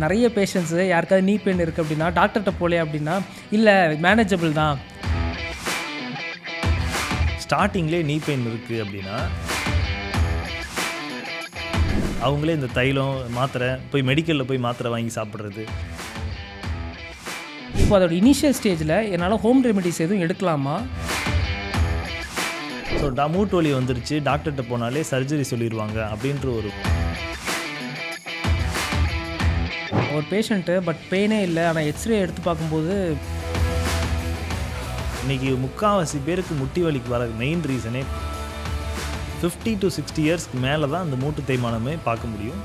நிறைய பேஷண்ட்ஸு யாருக்காவது நீ பெயின் இருக்குது அப்படின்னா டாக்டர்கிட்ட போகலையே அப்படின்னா இல்லை மேனேஜபிள் தான். ஸ்டார்டிங்லேயே நீ பெயின் இருக்குது அப்படின்னா அவங்களே இந்த தைலம் மாத்திரை போய் மெடிக்கலில் போய் மாத்திரை வாங்கி சாப்பிட்றது. இப்போ அதோட இனிஷியல் ஸ்டேஜில் என்னால் ஹோம் ரெமெடிஸ் எதுவும் எடுக்கலாமா? ஸோ மூட்டு வலி வந்துருச்சு, டாக்டர்கிட்ட போனாலே சர்ஜரி சொல்லிடுவாங்க அப்படின்ற ஒரு பேஷண்ட்டு பட் பெயினே இல்லை, ஆனால் எக்ஸ்ரே எடுத்து பார்க்கும்போது இன்றைக்கி முக்கால்வாசி பேருக்கு முட்டி வலிக்கு வர மெயின் ரீசனே 50 to 60 இயர்ஸ்க்கு மேலே தான் அந்த மூட்டு தேய்மானமே பார்க்க முடியும்.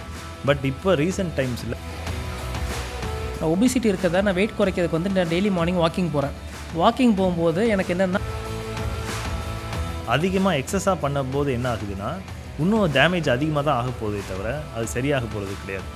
பட் இப்போ ரீசெண்ட் டைம்ஸில் ஒபிசிட்டி இருக்கிறதா நான் வெயிட் குறைக்கிறதுக்கு வந்து நான் டெய்லி மார்னிங் வாக்கிங் போகிறேன். வாக்கிங் போகும்போது எனக்கு என்னென்னா அதிகமாக எக்ஸஸாக பண்ணும்போது என்ன ஆகுதுன்னா இன்னும் டேமேஜ் அதிகமாக தான் ஆக போகுதே தவிர அது சரியாக போகிறது கிடையாது.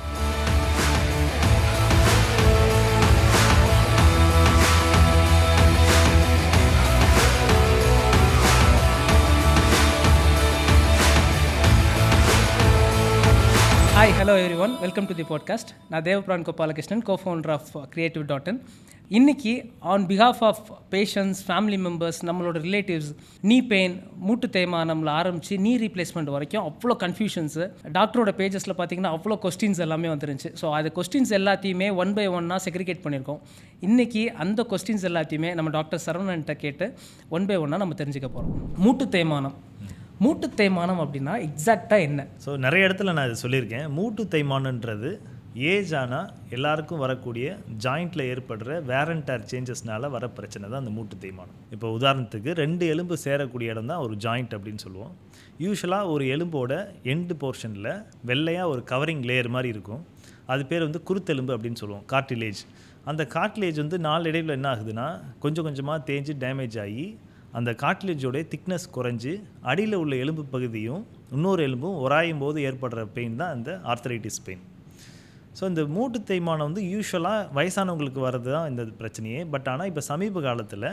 Hi, hello everyone, welcome to the podcast. நான் Devapiran Gopalakrishnan, cofounder of creative.in. இன்றைக்கி on behalf of patients, family members, நம்மளோட ரிலேட்டிவ்ஸ், நீ பெயின், மூட்டு தேய்மானம்ல ஆரம்பித்து நீ ரீப்ளேஸ்மெண்ட் வரைக்கும் அவ்வளோ கன்ஃபியூஷன்ஸு. டாக்டரோட பேஜஸில் பார்த்தீங்கன்னா அவ்வளோ கொஸ்டின்ஸ் எல்லாமே வந்துருந்துச்சு. ஸோ அது கொஸ்டின்ஸ் எல்லாத்தையுமே ஒன் பை ஒன்னாக செக்ரிகேட் பண்ணியிருக்கோம். இன்றைக்கி அந்த கொஸ்டின்ஸ் எல்லாத்தையுமே நம்ம டாக்டர் சரவணன்ட்ட கேட்டு ஒன் பை ஒன்னாக நம்ம தெரிஞ்சுக்க போகிறோம். மூட்டு தேய்மானம் அப்படின்னா எக்ஸாக்டாக என்ன? ஸோ நிறைய இடத்துல நான் இது சொல்லியிருக்கேன். மூட்டு தேய்மானன்றது ஏஜ் ஆனால் எல்லாருக்கும் வரக்கூடிய ஜாயிண்டில் ஏற்படுற வேர் அண்ட் டேர் சேஞ்சஸ்னால வர பிரச்சனை தான் அந்த மூட்டு தேய்மானம். இப்போ உதாரணத்துக்கு 2 எலும்பு சேரக்கூடிய இடம் தான் ஒரு ஜாயிண்ட் அப்படின்னு சொல்லுவோம். யூஸ்வலாக ஒரு எலும்போட எண்டு போர்ஷனில் வெள்ளையாக ஒரு கவரிங் லேயர் மாதிரி இருக்கும். அது பேர் வந்து குருத்தெலும்பு அப்படின்னு சொல்லுவோம், கார்டிலேஜ். அந்த கார்டிலேஜ் வந்து நாளடைவில் என்ன ஆகுதுன்னா கொஞ்சம் கொஞ்சமாக தேஞ்சு டேமேஜ் ஆகி அந்த கார்டிலேஜோடைய திக்னஸ் குறைஞ்சி அடியில் உள்ள எலும்பு பகுதியும் இன்னொரு எலும்பும் உராயும் போது ஏற்படுற பெயின் தான் அந்த ஆர்த்தரைட்டிஸ் பெயின். ஸோ இந்த மூட்டு தேய்மானம் வந்து யூஸ்வலாக வயசானவங்களுக்கு வர்றது தான் இந்த பிரச்சனையே. பட் ஆனால் இப்போ சமீப காலத்தில்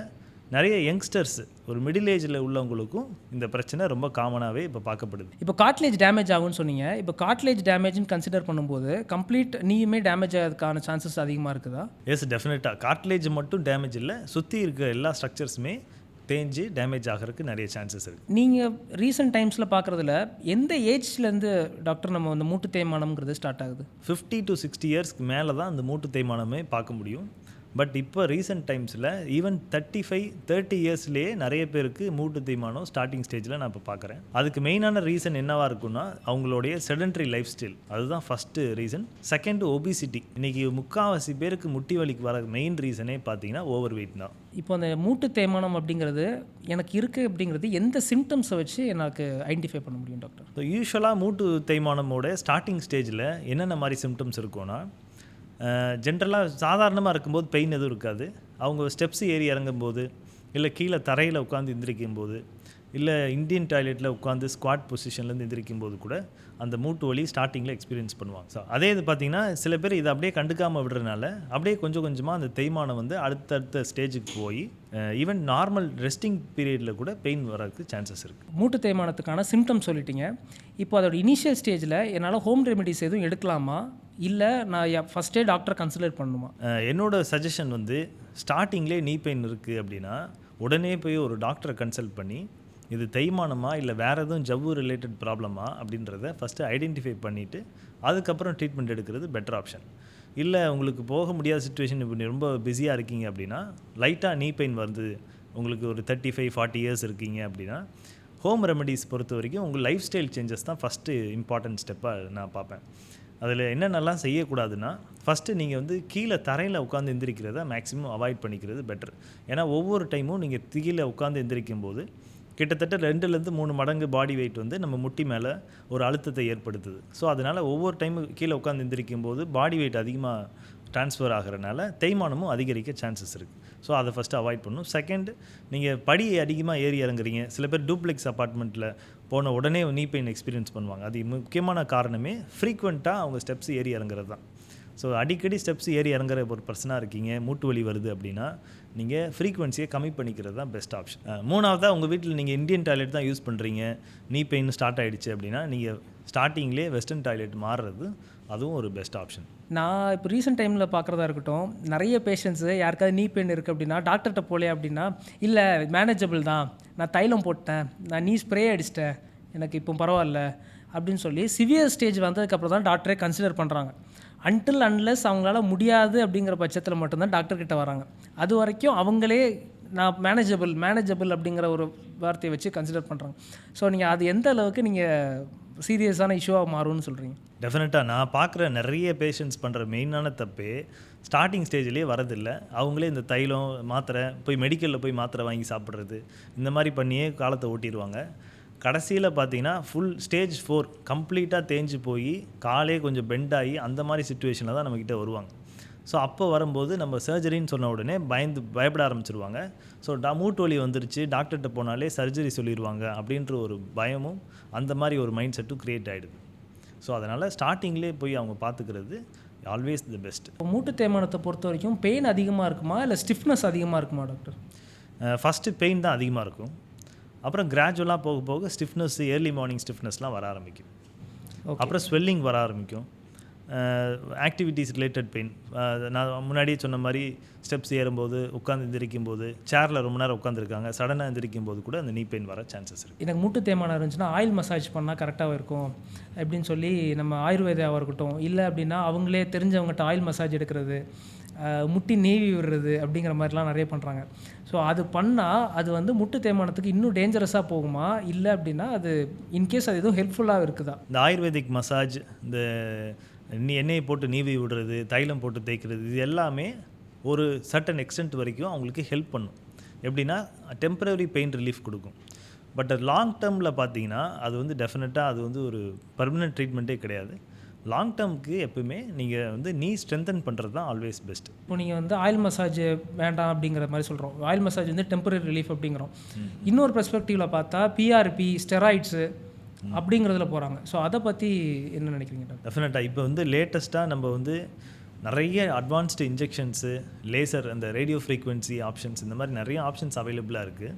நிறைய யங்ஸ்டர்ஸ், ஒரு மிடில் ஏஜில் உள்ளவங்களுக்கும் இந்த பிரச்சனை ரொம்ப காமனாகவே இப்போ பார்க்கப்படுது. இப்போ கார்ட்லேஜ் டேமேஜ் ஆகும்னு சொன்னீங்க. இப்போ கார்ட்லேஜ் டேமேஜ்னு கன்சிடர் பண்ணும்போது கம்ப்ளீட் நீயுமே டேமேஜ் ஆகிறதுக்கான சான்சஸ் அதிகமாக இருக்குதா? எஸ், டெஃபினட்டாக. கார்ட்லேஜ் மட்டும் டேமேஜ் இல்லை, சுற்றி இருக்கிற எல்லா ஸ்ட்ரக்சர்ஸுமே தேஞ்சு டேமேஜ் ஆகிறதுக்கு நிறைய சான்சஸ் இருக்குது. நீங்கள் ரீசெண்ட் டைம்ஸில் பார்க்குறதுல எந்த ஏஜ்லேருந்து டாக்டர் நம்ம அந்த மூட்டு தேய்மானம்ங்கிறது ஸ்டார்ட் ஆகுது? 50 to 60 இயர்ஸ்க்கு மேலே தான் அந்த மூட்டு தேய்மானமே பார்க்க முடியும். பட் இப்போ ரீசெண்ட் டைம்ஸில் ஈவன் 30 இயர்ஸ்லேயே நிறைய பேருக்கு மூட்டு தேய்மானம் ஸ்டார்டிங் ஸ்டேஜில் நான் இப்போ பார்க்குறேன். அதுக்கு மெயினான ரீசன் என்னவாக இருக்குன்னா அவங்களுடைய செடன்ட்ரி லைஃப் ஸ்டைல், அதுதான் ஃபஸ்ட்டு ரீசன். Second, obesity. இன்றைக்கி முக்கால்வாசி பேருக்கு முட்டி வலிக்கு வர மெயின் ரீசனே பார்த்தீங்கன்னா ஓவர் வெயிட் தான். இப்போ அந்த மூட்டு தேய்மானம் அப்படிங்கிறது எனக்கு இருக்குது அப்படிங்கிறது எந்த சிம்டம்ஸை வச்சு எனக்கு ஐடென்டிஃபை பண்ண முடியும் டாக்டர்? ஸோ யூஸ்வலாக மூட்டு தேய்மானமோட ஸ்டார்டிங் ஸ்டேஜில் என்னென்ன மாதிரி சிம்டம்ஸ் இருக்கும்னா, ஜென்ரலாக சாதாரணமாக இருக்கும்போது பெயின் எதுவும் இருக்காது. அவங்க ஸ்டெப்ஸ் ஏறி இறங்கும்போது, இல்லை கீழே தரையில் உட்காந்து எந்திரிக்கும் போது, இல்லை இந்தியன் டாய்லெட்டில் உட்காந்து ஸ்குவாட் பொசிஷன்லேருந்து எந்திரிக்கும் போது கூட அந்த மூட்டு வலி ஸ்டார்டிங்கில் எக்ஸ்பீரியன்ஸ் பண்ணுவாங்க. ஸோ அதே இது பார்த்திங்கன்னா சில பேர் இதை அப்படியே கண்டுக்காமல் விடுறதுனால அப்படியே கொஞ்சம் கொஞ்சமாக அந்த தேய்மானம் வந்து அடுத்தடுத்த ஸ்டேஜுக்கு போய் ஈவன் நார்மல் ரெஸ்டிங் பீரியடில் கூட பெயின் வரதுக்கு சான்சஸ் இருக்குது. மூட்டு தேய்மானத்துக்கான சிம்டம் சொல்லிட்டீங்க. இப்போ அதோட இனிஷியல் ஸ்டேஜில் என்னால் ஹோம் ரெமெடிஸ் எதுவும் எடுக்கலாமா, இல்லை நான் ஃபஸ்ட்டே டாக்டரை கன்சல்ட் பண்ணணுமா? என்னோட சஜஷன் வந்து ஸ்டார்டிங்லேயே நீ பெயின் இருக்குது அப்படின்னா உடனே போய் ஒரு டாக்டரை கன்சல்ட் பண்ணி இது தேய்மானமா இல்லை வேறு எதுவும் ஜவ்வு ரிலேட்டட் ப்ராப்ளமா அப்படின்றத ஃபஸ்ட்டு ஐடென்டிஃபை பண்ணிவிட்டு அதுக்கப்புறம் ட்ரீட்மெண்ட் எடுக்கிறது பெட்டர் ஆப்ஷன். இல்லை உங்களுக்கு போக முடியாத சுச்சுவேஷன், இப்போ ரொம்ப பிஸியாக இருக்கீங்க அப்படின்னா, லைட்டாக நீ பெயின் வருது, உங்களுக்கு ஒரு 35-40 இயர்ஸ் இருக்கீங்க அப்படின்னா ஹோம் ரெமெடிஸ் பொறுத்த வரைக்கும் உங்கள் லைஃப் ஸ்டைல் சேஞ்சஸ் தான் ஃபஸ்ட்டு இம்பார்ட்டன்ட் ஸ்டெப்பாக நான் பார்ப்பேன். அதில் என்னென்னலாம் செய்யக்கூடாதுன்னா, ஃபஸ்ட்டு நீங்கள் வந்து கீழே தரையில் உட்காந்து எந்திரிக்கிறத மேக்ஸிமம் அவாய்ட் பண்ணிக்கிறது பெட்டர். ஏன்னா ஒவ்வொரு டைமும் நீங்கள் கீழே உட்காந்து எந்திரிக்கும் போது கிட்டத்தட்ட 2-3 மடங்கு பாடி வெயிட் வந்து நம்ம முட்டி மேலே ஒரு அழுத்தத்தை ஏற்படுத்துது. ஸோ அதனால் ஒவ்வொரு டைமும் கீழே உட்காந்து எந்திரிக்கும் போது பாடி வெயிட் அதிகமாக ட்ரான்ஸ்ஃபர் ஆகிறனால தேய்மானமும் அதிகரிக்க சான்சஸ் இருக்குது. ஸோ அதை ஃபஸ்ட்டு அவாய்ட் பண்ணணும். செகண்ட், நீங்கள் படி அதிகமாக ஏறி இறங்குறீங்க. சில பேர் டூப்ளெக்ஸ் அப்பார்ட்மெண்ட்டில் போன உடனே நீ பெயின் எக்ஸ்பீரியன்ஸ் பண்ணுவாங்க. அது முக்கியமான காரணமே ஃப்ரீக்வெண்ட்டாக அவங்க ஸ்டெப்ஸ் ஏறி இறங்குறது தான். ஸோ அடிக்கடி ஸ்டெப்ஸ் ஏறி இறங்குற ஒரு பர்சனாக இருக்கீங்க, மூட்டு வலி வருது அப்படின்னா நீங்கள் ஃப்ரீக்வன்சியை கம்மி பண்ணிக்கிறது தான் பெஸ்ட் ஆப்ஷன். மூணாவதாக உங்கள் வீட்டில் நீங்கள் இந்தியன் டாய்லெட் தான் யூஸ் பண்ணுறீங்க, நீ பெயின் ஸ்டார்ட் ஆகிடுச்சு அப்படின்னா நீங்கள் ஸ்டார்டிங்லேயே வெஸ்டர்ன் டாய்லெட் மாறுறது அதுவும் ஒரு பெஸ்ட் ஆப்ஷன். நான் இப்போ ரீசெண்ட் டைமில் பார்க்குறதா இருக்கட்டும், நிறைய பேஷண்ட்ஸு யாருக்காவது நீ பெயின் இருக்குது அப்படின்னா டாக்டர்கிட்ட போலே அப்படின்னா, இல்லை மேனேஜபிள் தான், நான் தைலம் போட்டேன், நான் நீ ஸ்ப்ரே அடிச்சிட்டேன், எனக்கு இப்போ பரவாயில்ல அப்படின்னு சொல்லி சிவியர் ஸ்டேஜ் வந்ததுக்கப்புறம் தான் டாக்டரே கன்சிடர் பண்ணுறாங்க. அன்டில் அன்லெஸ் அவங்களால முடியாது அப்படிங்கிற பட்சத்தில் மட்டும்தான் டாக்டர்கிட்ட வராங்க. அது வரைக்கும் அவங்களே நான் மேனேஜபிள் அப்படிங்கிற ஒரு வார்த்தையை வச்சு கன்சிடர் பண்ணுறாங்க. ஸோ நீங்கள் அது எந்த அளவுக்கு நீங்கள் சீரியஸான இஷ்யூவாக மாறும்னு சொல்கிறீங்க? டெஃபினட்டாக நான் பார்க்குற நிறைய பேஷண்ட்ஸ் பண்ணுற மெயினான தப்பே ஸ்டார்டிங் ஸ்டேஜ்லேயே வரதில்லை. அவங்களே இந்த தைலம் மாத்திரை போய் மெடிக்கலில் போய் மாத்திரை வாங்கி சாப்பிட்றது இந்த மாதிரி பண்ணியே காலத்தை ஓட்டிடுவாங்க. கடைசியில் பார்த்தீங்கன்னா ஃபுல் ஸ்டேஜ் 4 கம்ப்ளீட்டாக தேஞ்சு போய் காலே கொஞ்சம் பெண்ட் ஆகி அந்த மாதிரி சுச்சுவேஷனில் தான் நம்மக்கிட்ட வருவாங்க. ஸோ அப்போ வரும்போது நம்ம சர்ஜரின்னு சொன்ன உடனே பயப்பட ஆரம்பிச்சிருவாங்க. ஸோ மூட்டு வலி வந்துருச்சு, டாக்டர்கிட்ட போனாலே சர்ஜரி சொல்லிடுவாங்க அப்படின்ற ஒரு பயமும் அந்த மாதிரி ஒரு மைண்ட் செட்டும் க்ரியேட் ஆகிடுது. ஸோ அதனால் ஸ்டார்டிங்லேயே போய் அவங்க பார்த்துக்கிறது ஆல்வேஸ் தி பெஸ்ட். மூட்டு தேய்மானத்தை பொறுத்த வரைக்கும் பெயின் அதிகமாக இருக்குமா இல்லை ஸ்டிஃப்னஸ் அதிகமாக இருக்குமா டாக்டர்? ஃபஸ்ட்டு பெயின் தான் அதிகமாக இருக்கும். அப்புறம் கிராஜுவலாக போக போக ஸ்டிஃப்னஸ், ஏர்லி மார்னிங் ஸ்டிஃப்னஸ்லாம் வர ஆரம்பிக்கும். அப்புறம் ஸ்வெல்லிங் வர ஆரம்பிக்கும். ஆக்டிவிட்டீஸ் ரிலேட்டட் பெயின், நான் முன்னாடியே சொன்ன மாதிரி ஸ்டெப்ஸ் ஏறும்போது, உட்காந்து எந்திரிக்கும் போது, சேரில் ரொம்ப நேரம் உட்காந்துருக்காங்க, சடனாக எந்திரிக்கும் போது கூட அந்த நீ பெயின் வர சான்சஸ் இருக்குது. எனக்கு மூட்டு தேய்மானம் இருந்துச்சுன்னா ஆயில் மசாஜ் பண்ணால் கரெக்டாக இருக்கும் அப்படின்னு சொல்லி நம்ம ஆயுர்வேதாவாக இருக்கட்டும், இல்லை அப்படின்னா அவங்களே தெரிஞ்சவங்ககிட்ட ஆயில் மசாஜ் எடுக்கிறது, முட்டி நீவி விடுறது அப்படிங்கிற மாதிரிலாம் நிறைய பண்ணுறாங்க. ஸோ அது பண்ணால் அது வந்து முட்டு தேய்மானத்துக்கு இன்னும் டேஞ்சரஸாக போகுமா, இல்லை அப்படின்னா அது இன்கேஸ் அது எதுவும் ஹெல்ப்ஃபுல்லாக இருக்குதா? இந்த ஆயுர்வேதிக் மசாஜ், இந்த எண்ணெயை போட்டு நீவி விடுறது, தைலம் போட்டு தேய்க்கிறது, இது எல்லாமே ஒரு சர்டன் எக்ஸ்டென்ட் வரைக்கும் அவங்களுக்கு ஹெல்ப் பண்ணும். எப்படின்னா டெம்பரரி பெயின் ரிலீஃப் கொடுக்கும். பட் லாங் டேர்மில் பார்த்தீங்கன்னா அது வந்து டெஃபினட்டாக அது வந்து ஒரு பர்மனெண்ட் ட்ரீட்மெண்ட்டே கிடையாது. லாங் டேர்முக்கு எப்பவுமே நீங்கள் வந்து நீ ஸ்ட்ரென்தன் பண்ணுறது தான் ஆல்வேஸ் பெஸ்ட். இப்போ நீங்கள் வந்து ஆயில் மசாஜ் வேண்டாம் அப்படிங்கிற மாதிரி சொல்கிறோம். ஆயில் மசாஜ் வந்து டெம்பரரி ரிலீஃப் அப்படிங்கிறோம். இன்னொரு பெர்ஸ்பெக்டிவில் பார்த்தா பிஆர்பி, ஸ்டெராய்ட்ஸு அப்படிங்கிறதுல போகிறாங்க. ஸோ அதை பற்றி என்ன நினைக்கிறீங்க டாக்டர்? டெஃபினட்டாக இப்போ வந்து லேட்டஸ்ட்டாக நம்ம வந்து நிறைய அட்வான்ஸ்டு இன்ஜெக்ஷன்ஸு, லேசர், அந்த ரேடியோ ஃப்ரீக்வன்சி ஆப்ஷன்ஸ், இந்த மாதிரி நிறைய ஆப்ஷன்ஸ் அவைலபிளாக இருக்குது.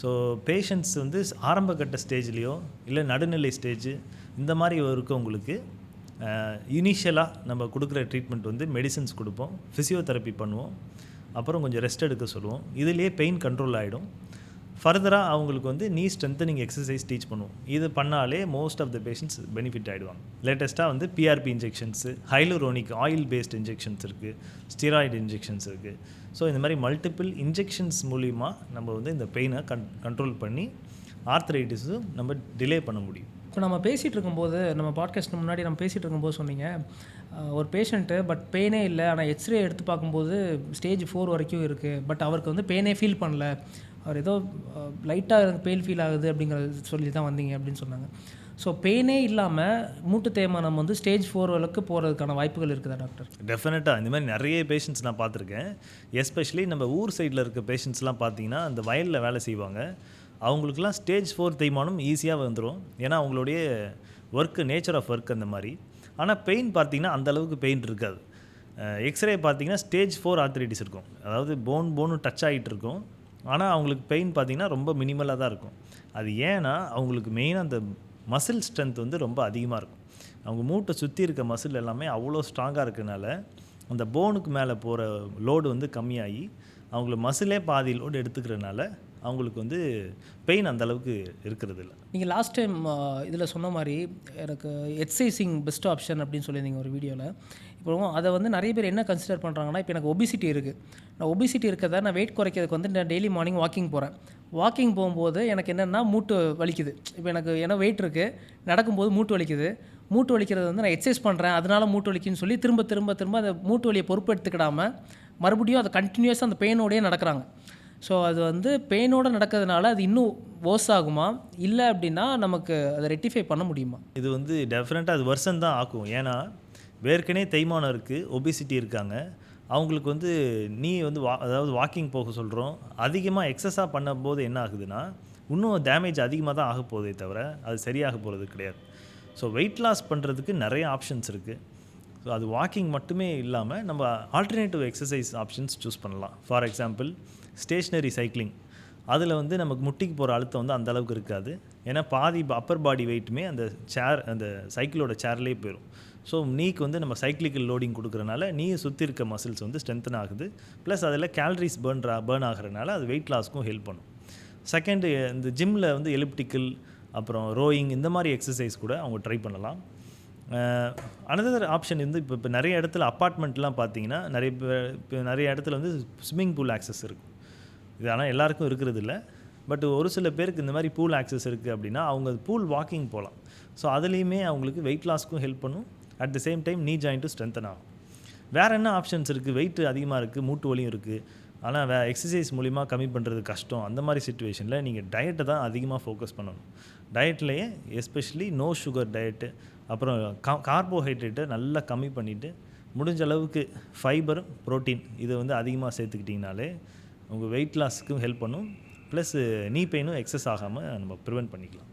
ஸோ பேஷண்ட்ஸ் வந்து ஆரம்ப கட்ட ஸ்டேஜ்லேயோ இல்லை நடுநிலை ஸ்டேஜ் இந்த மாதிரி இருக்கவங்களுக்கு இனிஷியலாக நம்ம கொடுக்குற ட்ரீட்மெண்ட் வந்து மெடிசன்ஸ் கொடுப்போம், ஃபிசியோதெரப்பி பண்ணுவோம், அப்புறம் கொஞ்சம் ரெஸ்ட் எடுக்க சொல்லுவோம். இதுலேயே பெயின் கண்ட்ரோல் ஆகிடும். ஃபர்தராக அவங்களுக்கு வந்து நீ ஸ்ட்ரென்தனிங் எக்ஸசைஸ் டீச் பண்ணுவோம். இது பண்ணாலே most of the patients benefit ஆகிடுவாங்க. லேட்டஸ்ட்டாக வந்து PRP injections, hyaluronic oil based injections இருக்குது, ஸ்டீராய்டு இன்ஜெக்ஷன்ஸ் இருக்குது. ஸோ இந்த மாதிரி மல்டிபிள் இன்ஜெக்ஷன்ஸ் மூலிமா நம்ம வந்து இந்த பெயினை கண்ட்ரோல் பண்ணி ஆர்த்ரைட்டிஸும் நம்ம டிலே பண்ண முடியும். இப்போ நம்ம பேசிகிட்டு இருக்கும்போது, நம்ம பாட்காஸ்ட் முன்னாடி நம்ம பேசிகிட்டு இருக்கும்போது சொன்னீங்க, ஒரு பேஷண்ட்டு பட் பெயினே இல்லை, ஆனால் எக்ஸ்ரே எடுத்து பார்க்கும்போது ஸ்டேஜ் 4 வரைக்கும் இருக்குது, பட் அவருக்கு வந்து பெயினே ஃபீல் பண்ணல, அவர் ஏதோ லைட்டாக பெயின் ஃபீல் ஆகுது அப்படிங்கிறத சொல்லி தான் வந்தீங்க அப்படின்னு சொன்னாங்க. ஸோ பெயினே இல்லாமல் மூட்டு தேய்மானம் வந்து ஸ்டேஜ் 4 அளவுக்கு போகிறதுக்கான வாய்ப்புகள் இருக்குதா டாக்டர்? டெஃபினட்டாக இந்த மாதிரி நிறைய பேஷண்ட்ஸ் நான் பார்த்துருக்கேன். எஸ்பெஷலி நம்ம ஊர் சைடில் இருக்க பேஷண்ட்ஸ்லாம் பார்த்தீங்கன்னா அந்த வயலில் வேலை செய்வாங்க. அவங்களுக்குலாம் ஸ்டேஜ் 4 தேய்மானம் ஈஸியாக வந்துடும். ஏன்னா அவங்களுடைய ஒர்க்கு, நேச்சர் ஆஃப் ஒர்க் அந்த மாதிரி. ஆனால் பெயின் பார்த்தீங்கன்னா அந்தளவுக்கு பெயின் இருக்காது. எக்ஸ்ரே பார்த்தீங்கன்னா ஸ்டேஜ் 4 ஆர்த்ரைட்டிஸ் இருக்கும். அதாவது போனும் டச் ஆகிட்டு இருக்கும். ஆனால் அவங்களுக்கு பெயின் பார்த்திங்கன்னா ரொம்ப மினிமலாக தான் இருக்கும். அது ஏன்னா அவங்களுக்கு மெயினாக அந்த மசில் ஸ்ட்ரென்த் வந்து ரொம்ப அதிகமாக இருக்கும். அவங்க மூட்டை சுற்றி இருக்க மசில் எல்லாமே அவ்வளோ ஸ்ட்ராங்காக இருக்கனால அந்த போனுக்கு மேலே போகிற லோடு வந்து கம்மியாகி அவங்கள மசிலே பாதி லோடு எடுத்துக்கிறனால அவங்களுக்கு வந்து பெயின் அந்தளவுக்கு இருக்கிறது இல்லை. நீங்கள் லாஸ்ட் டைம் இதில் சொன்ன மாதிரி எனக்கு எக்ஸசைசிங் பெஸ்ட் ஆப்ஷன் அப்படின்னு சொல்லியிருந்தீங்க ஒரு வீடியோவில். இப்போ அதை வந்து நிறைய பேர் என்ன கன்சிடர் பண்ணுறாங்கன்னா, இப்போ எனக்கு ஒபிசிட்டி இருக்குது, நான் ஒபிசிட்டி இருக்கிறத நான் வெயிட் குறைக்கிறதுக்கு வந்து நான் டெய்லி மார்னிங் வாக்கிங் போகிறேன். வாக்கிங் போகும்போது எனக்கு என்னென்னா மூட்டு வலிக்குது. இப்போ எனக்கு ஏன்னா வெயிட் இருக்குது, நடக்கும்போது மூட்டு வலிக்குது. மூட்டு வலிக்கிறது வந்து நான் எக்ஸசைஸ் பண்ணுறேன் அதனால மூட்டு வலிக்குன்னு சொல்லி திரும்ப அந்த மூட்டு வலியை பொறுப்பு எடுத்துக்கிடாமல் மறுபடியும் அதை கண்டினியூஸாக அந்த பெயினோடையே நடக்கிறாங்க. ஸோ அது வந்து பெயினோடு நடக்கிறதுனால அது இன்னும் ஓர்ஸ் ஆகுமா, இல்லை அப்படின்னா நமக்கு அதை ரெக்டிஃபை பண்ண முடியுமா? இது வந்து டெஃபினட்டாக அது வருஷம் தான் ஆகும். ஏன்னா வேர்க்கனே தேய்மானம் இருக்குது, ஒபிசிட்டி இருக்காங்க, அவங்களுக்கு வந்து நீ வந்து அதாவது வாக்கிங் போக சொல்கிறோம். அதிகமாக எக்ஸஸாக பண்ணும்போது என்ன ஆகுதுன்னா இன்னும் டேமேஜ் அதிகமாக தான் ஆக போதே தவிர அது சரியாக போகிறது கிடையாது. ஸோ வெயிட் லாஸ் பண்ணுறதுக்கு நிறைய ஆப்ஷன்ஸ் இருக்குது. ஸோ அது வாக்கிங் மட்டுமே இல்லாமல் நம்ம ஆல்டர்னேட்டிவ் எக்ஸசைஸ் ஆப்ஷன்ஸ் சூஸ் பண்ணலாம். ஃபார் எக்ஸாம்பிள் ஸ்டேஷ்னரி சைக்கிளிங், அதில் வந்து நமக்கு முட்டிக்கு போகிற அழுத்தம் வந்து அந்த அளவுக்கு இருக்காது. ஏன்னா பாதி அப்பர் பாடி வெயிட்டுமே அந்த சைக்கிளோட சேர்லேயே போயிடும். ஸோ நீக்கு வந்து நம்ம சைக்ளிக்கல் லோடிங் கொடுக்குறனால நீயை சுற்றி இருக்க மசில்ஸ் வந்து ஸ்ட்ரென்தன் ஆகுது. ப்ளஸ் அதில் கேலரிஸ் பேர்ன் ஆகிறனால அது வெயிட் லாஸ்க்கும் ஹெல்ப் பண்ணும். செகண்டு, இந்த ஜிம்மில் வந்து எலிப்டிக்கல், அப்புறம் ரோயிங், இந்த மாதிரி எக்ஸசைஸ் கூட அவங்க ட்ரை பண்ணலாம். அனதர் ஆப்ஷன் வந்து இப்போ நிறைய இடத்துல அப்பார்ட்மெண்ட்லாம் பார்த்தீங்கன்னா நிறைய இடத்துல வந்து ஸ்விம்மிங் பூல் ஆக்சஸ் இருக்கும். இது ஆனால் எல்லாருக்கும் இருக்கிறது இல்லை. பட் ஒரு சில பேருக்கு இந்த மாதிரி பூல் ஆக்சஸ் இருக்குது அப்படின்னா அவங்க பூல் வாக்கிங் போகலாம். ஸோ அதுலேயுமே அவங்களுக்கு வெயிட் லாஸ்க்கும் ஹெல்ப் பண்ணும். அட் த சேம் டைம் நீ ஜாயிண்ட்டும் ஸ்ட்ரென்தன் ஆகும். வேறு என்ன ஆப்ஷன்ஸ் இருக்குது? வெயிட் அதிகமாக இருக்குது, மூட்டு வலியும் இருக்குது, ஆனால் எக்ஸசைஸ் மூலிமா கம்மி பண்ணுறது கஷ்டம். அந்த மாதிரி சுச்சுவேஷனில் நீங்கள் டயட்டை தான் அதிகமாக ஃபோக்கஸ் பண்ணணும். டயட்லேயே எஸ்பெஷலி நோ சுகர் டயட்டு, அப்புறம் கார்போஹைட்ரேட்டை நல்லா கம்மி பண்ணிவிட்டு முடிஞ்ச அளவுக்கு ஃபைபர், ப்ரோட்டீன் இதை வந்து அதிகமாக சேர்த்துக்கிட்டிங்கனாலே உங்கள் வெயிட் லாஸுக்கும் ஹெல்ப் பண்ணும். ப்ளஸ் நீ பெயினும் எக்ஸஸ் ஆகாமல் நம்ம ப்ரிவென்ட் பண்ணிக்கலாம்.